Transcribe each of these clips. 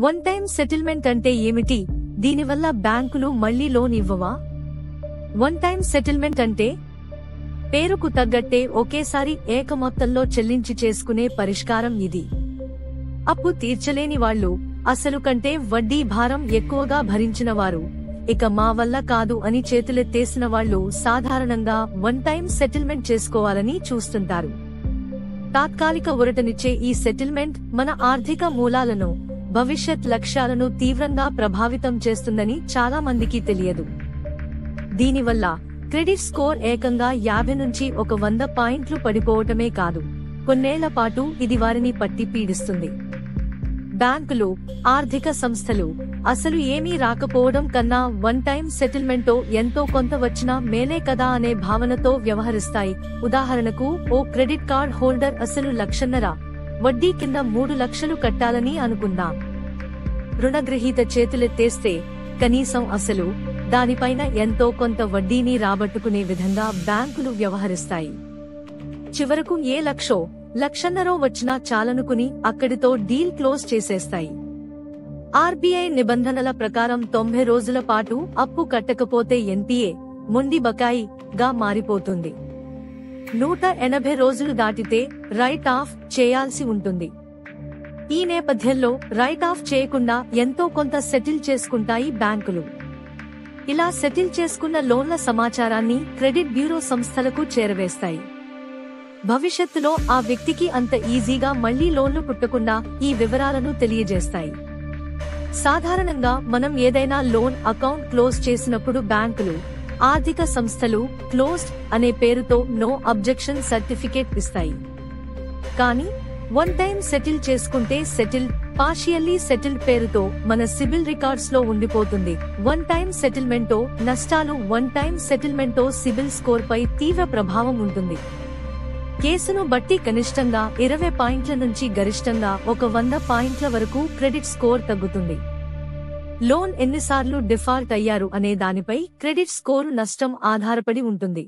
One time settlement అంటే ఏమిటి? దీనివల్ల బ్యాంకులు మళ్లీ లోన్ ఇవ్వవా? వన్ టైం సెటిల్మెంట్ అంటే పేరుకు తగ్గట్టే ఒకేసారి ఏక మొత్తంలో చెల్లించి చేసుకునే పరిష్కారం ఇది. అప్పు తీర్చలేని వాళ్లు, అసలు కంటే వడ్డీ భారం ఎక్కువగా భరించిన వారు, ఇక మా వల్ల కాదు అని చేతులెత్తేసిన వాళ్లు సాధారణంగా వన్ టైం సెటిల్మెంట్ చేసుకోవాలని చూస్తుంటారు. తాత్కాలిక ఊరటనిచ్చే ఈ సెటిల్మెంట్ మన ఆర్థిక మూలాలను, భవిష్యత్ లక్ష్యాలను తీవ్రంగా ప్రభావితం చేస్తుందని చాలా మందికి తెలియదు. దీనివల్ల క్రెడిట్ స్కోర్ ఏకంగా 50 నుంచి 100 పాయింట్లు పడిపోవటమే కాదు, కొన్నేళ్ల పాటు ఇది వారిని పట్టి పీడిస్తుంది. బ్యాంకులు, ఆర్థిక సంస్థలు అసలు ఏమీ రాకపోవడం కన్నా వన్ టైం సెటిల్మెంటో ఎంతో కొంత వచ్చినా మేలే కదా అనే భావనతో వ్యవహరిస్తాయి. ఉదాహరణకు, ఓ క్రెడిట్ కార్డ్ హోల్డర్ అసలు 1,50,000 వడ్డీ కింద 3 లక్షలు కట్టాలని అనుకుందాం. రుణగ్రహీత చేతులెత్తేస్తే కనీసం అసలు, దానిపైన ఎంతో కొంత వడ్డీని రాబట్టుకునే విధంగా బ్యాంకులు వ్యవహరిస్తాయి. చివరకు ఏ 1,00,000 వచ్చినా చాలనుకుని అక్కడితో డీల్ క్లోజ్ చేసేస్తాయి. ఆర్బీఐ నిబంధనల ప్రకారం 90 రోజుల పాటు అప్పు కట్టకపోతే ఎన్పీఏ, మొండి బకాయి గా మారిపోతుంది. 180 రోజులు దాటితే రైట్ ఆఫ్ చేయాల్సి ఉంటుంది. ఈ నేపథ్యంలో రైట్ ఆఫ్ చేయకుండా ఎంతో కొంత సెటిల్ చేసుకుంటాయి బ్యాంకులు. ఇలా సెటిల్ చేసుకున్న లోన్ల సమాచారాన్ని క్రెడిట్ బ్యూరో సంస్థలకు చేరవేస్తాయి. భవిష్యత్తులో ఆ వ్యక్తికి అంత ఈజీగా మళ్లీ లోన్లు పుట్టకుండా ఈ వివరాలను తెలియజేస్తాయి. సాధారణంగా మనం ఏదైనా లోన్ అకౌంట్ క్లోజ్ చేసినప్పుడు బ్యాంకులు, ఆర్థిక సంస్థలు క్లోజ్డ్ అనే పేరుతో నో అబ్జెక్షన్ సర్టిఫికేట్ ఇస్తాయి. కానీ వన్ టైం సెటిల్ చేసుకుంటే సెటిల్డ్, పార్షియల్లీ సెటిల్డ్ పేరుతో మన సిబిల్ రికార్డ్స్ లో ఉండిపోతుంది. వన్ టైం సెటిల్మెంటో నష్టాలు, వన్ టైం సెటిల్మెంటో సిబిల్ స్కోర్ పై తీవ్ర ప్రభావం ఉంటుంది. కేసును బట్టి కనిష్టంగా 20 పాయింట్ల నుంచి గరిష్టంగా 100 పాయింట్ల వరకు క్రెడిట్ స్కోర్ తగ్గుతుంది. లోన్ ఎన్నిసార్లు డిఫాల్ట్ అయ్యారు అనే దానిపై క్రెడిట్ స్కోరు నష్టం ఆధారపడి ఉంటుంది.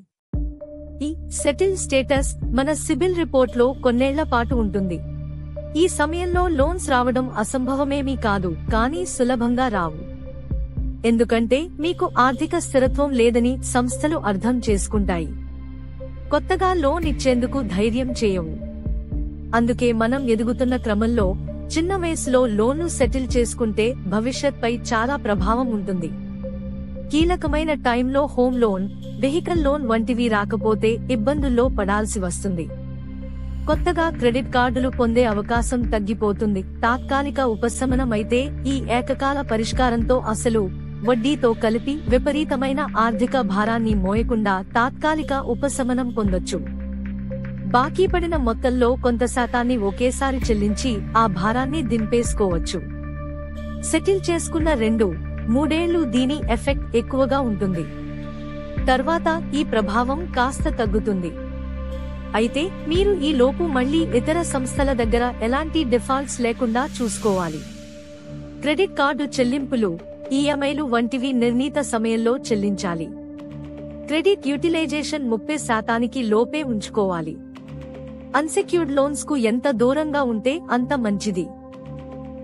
ఈ సెటిల్ స్టేటస్ మన సిబిల్ రిపోర్ట్ లో కొన్నేళ్ల పాటు ఉంటుంది. ఈ సమయంలో లోన్స్ రావడం అసంభవమేమీ కాదు, కానీ సులభంగా రావు. ఎందుకంటే మీకు ఆర్థిక స్థిరత్వం లేదని సంస్థలు అర్థం చేసుకుంటాయి. కొత్తగా లోన్ ఇచ్చేందుకు ధైర్యం చేయవు. అందుకే మనం ఎదుగుతున్న క్రమంలో చిన్న వయసులో లోన్ను సెటిల్ చేసుకుంటే భవిష్యత్పై చాలా ప్రభావం ఉంటుంది. కీలకమైన టైంలో హోమ్ లోన్, వెహికల్ లోన్ వంటివి రాకపోతే ఇబ్బందుల్లో పడాల్సి వస్తుంది. కొత్తగా క్రెడిట్ కార్డులు పొందే అవకాశం తగ్గిపోతుంది. తాత్కాలిక ఉపశమనమైతే ఈ ఏకకాల పరిష్కారంతో అసలు, వడ్డీతో కలిపి విపరీతమైన ఆర్థిక భారాన్ని మోయకుండా తాత్కాలిక ఉపశమనం పొందొచ్చు. బాకీ పడిన మొత్తంలో కొంత శాతాన్ని ఒకేసారి చెల్లించి ఆ భారాన్ని దింపేసుకోవచ్చు. సెటిల్ చేసుకున్న 2-3 ఏళ్లు దీని ఎఫెక్ట్ ఎక్కువగా ఉంటుంది. తర్వాత ఈ ప్రభావం కాస్త తగ్గుతుంది. అయితే మీరు ఈ లోపు మళ్లీ ఇతర సంస్థల దగ్గర ఎలాంటి డిఫాల్ట్స్ లేకుండా చూసుకోవాలి. క్రెడిట్ కార్డు చెల్లింపులు, ఈఎంఐలు వంటివి నిర్ణీత సమయంలో చెల్లించాలి. క్రెడిట్ యూటిలైజేషన్ 30% లోపే ఉంచుకోవాలి. అన్సెక్యూర్డ్ లోన్స్ కు ఎంత దూరంగా ఉంటే అంత మంచిది.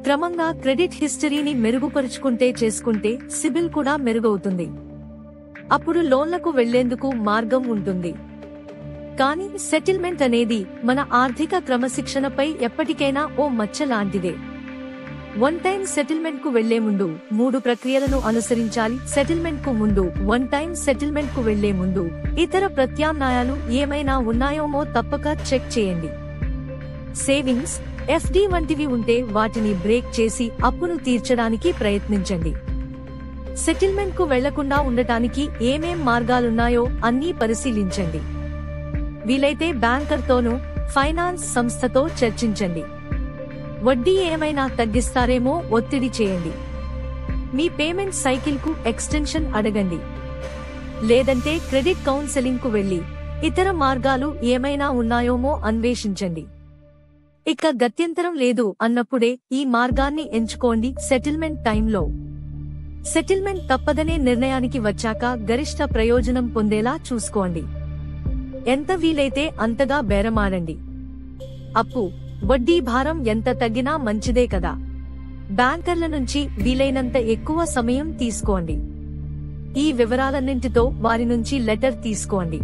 క్రమంగా క్రెడిట్ హిస్టరీని మెరుగుపరుచుకుంటే చేసుకుంటే సిబిల్ కూడా మెరుగవుతుంది. అప్పుడు లోన్లకు వెళ్లేందుకు మార్గం ఉంటుంది. కానీ సెటిల్మెంట్ అనేది మన ఆర్థిక క్రమశిక్షణపై ఎప్పటికైనా ఓ మచ్చ లాంటిదే. వన్ టైం సెటిల్మెంట్ కు వెళ్లే ముందు 3 ప్రక్రియలను అనుసరించాలి. సెటిల్మెంట్ కు ముందు, వన్ టైం సెటిల్మెంట్ కు వెళ్లే ముందు ఇతర ప్రత్యామ్నాయాలు ఏమైనా ఉన్నాయోమో తప్పక చెక్ చేయండి. సేవింగ్స్, ఎఫ్డి వంటివి ఉంటే వాటిని బ్రేక్ చేసి అప్పును తీర్చడానికి ప్రయత్నించండి. సెటిల్మెంట్ కు వెళ్లకుండా ఉండటానికి ఏమేం మార్గాలున్నాయో అన్నీ పరిశీలించండి. వీలైతే బ్యాంకర్తోనూ, ఫైనాన్స్ సంస్థతో చర్చించండి. వడ్డీ ఏమైనా తగ్గిస్తారేమో ఒత్తిడి చేయండి. మీ పేమెంట్ సైకిల్ కు ఎక్స్టెన్షన్ అడగండి. లేదంటే క్రెడిట్ కౌన్సెలింగ్ కు వెళ్లి ఇతర మార్గాలు ఏమైనా ఉన్నాయోమో అన్వేషించండి. ఇక గత్యంతరం లేదు అన్నప్పుడే ఈ మార్గాన్ని ఎంచుకోండి. సెటిల్మెంట్ టైంలో సెటిల్మెంట్ తప్పదనే నిర్ణయానికి వచ్చాక గరిష్ట ప్రయోజనం పొందేలా చూసుకోండి. ఎంత వీలైతే అంతగా బేరమాడండి. అప్పు, వడ్డీ భారం ఎంత తగ్గినా మంచిదే కదా. బ్యాంకర్ల నుంచి వీలైనంత ఎక్కువ సమయం తీసుకోండి. ఈ వివరాలన్నింటితో వారి నుంచి లెటర్ తీసుకోండి.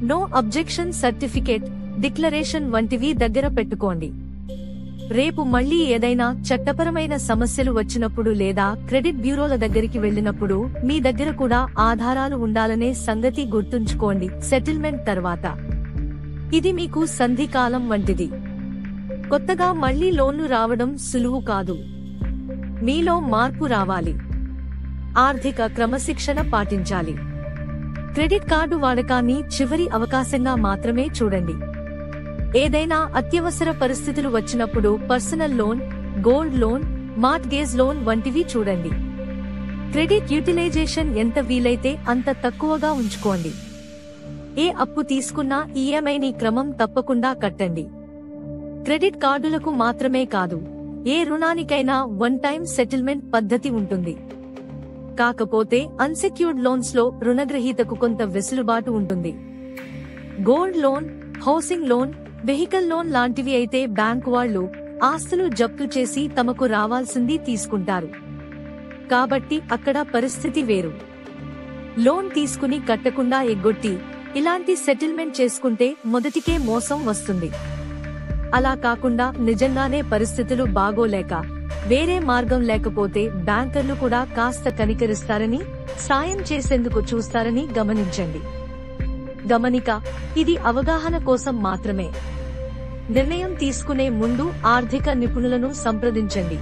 నో అబ్జెక్షన్ సర్టిఫికేట్, డిక్లరేషన్ వంటివి దగ్గర పెట్టుకోండి. రేపు మళ్లీ ఏదైనా చట్టపరమైన సమస్యలు వచ్చినప్పుడు లేదా క్రెడిట్ బ్యూరోల దగ్గరికి వెళ్లినప్పుడు మీ దగ్గర కూడా ఆధారాలు ఉండాలనే సంగతి గుర్తుంచుకోండి. సెటిల్మెంట్ తర్వాత ఇది మీకు సంధికాలం వంటిది. కొత్తగా మళ్లీ లోన్లు రావడం సులువు కాదు. మీలో మార్పు రావాలి. ఆర్థిక క్రమశిక్షణ పాటించాలి. క్రెడిట్ కార్డు వాడకాన్ని చివరి అవకాశంగా మాత్రమే చూడండి. ఏదైనా అత్యవసర పరిస్థితులు వచ్చినప్పుడు personal loan, gold loan, mortgage loan వంటివి చూడండి. క్రెడిట్ యూటిలైజేషన్ ఎంత వీలైతే అంత తక్కువగా ఉంచుకోండి. ఏ అప్పు తీసుకున్నా ఈఎంఐని క్రమం తప్పకుండా కట్టండి. క్రెడిట్ కార్డులకు మాత్రమే కాదు, ఏ రుణానికైనా వన్ టైం సెటిల్మెంట్ పద్ధతి ఉంటుంది. కాకపోతే అన్సెక్యూర్డ్ లోన్స్ లో రుణగ్రహీతకు కొంత వెసులుబాటు ఉంటుంది. Gold loan, housing loan, vehicle loan లాంటివి అయితే బ్యాంకు వాళ్లు ఆస్తులు జప్తు చేసి తమకు రావాల్సింది తీసుకుంటారు. కాబట్టి అక్కడ పరిస్థితి వేరు. లోన్ తీసుకుని కట్టకుండా ఎగ్గొట్టి ఇలాంటి సెటిల్మెంట్ చేసుకుంటే మొదటికే మోసం వస్తుంది. అలా కాకుండా నిజంగానే పరిస్థితులు బాగోలేక వేరే మార్గం లేకపోతే బ్యాంకర్లు కూడా కాస్త కనికరిస్తారని, సాయం చేసేందుకు చూస్తారని గమనించండి. గమనిక: ఇది అవగాహన కోసం మాత్రమే. నిర్ణయం తీసుకునే ముందు ఆర్థిక నిపుణులను సంప్రదించండి.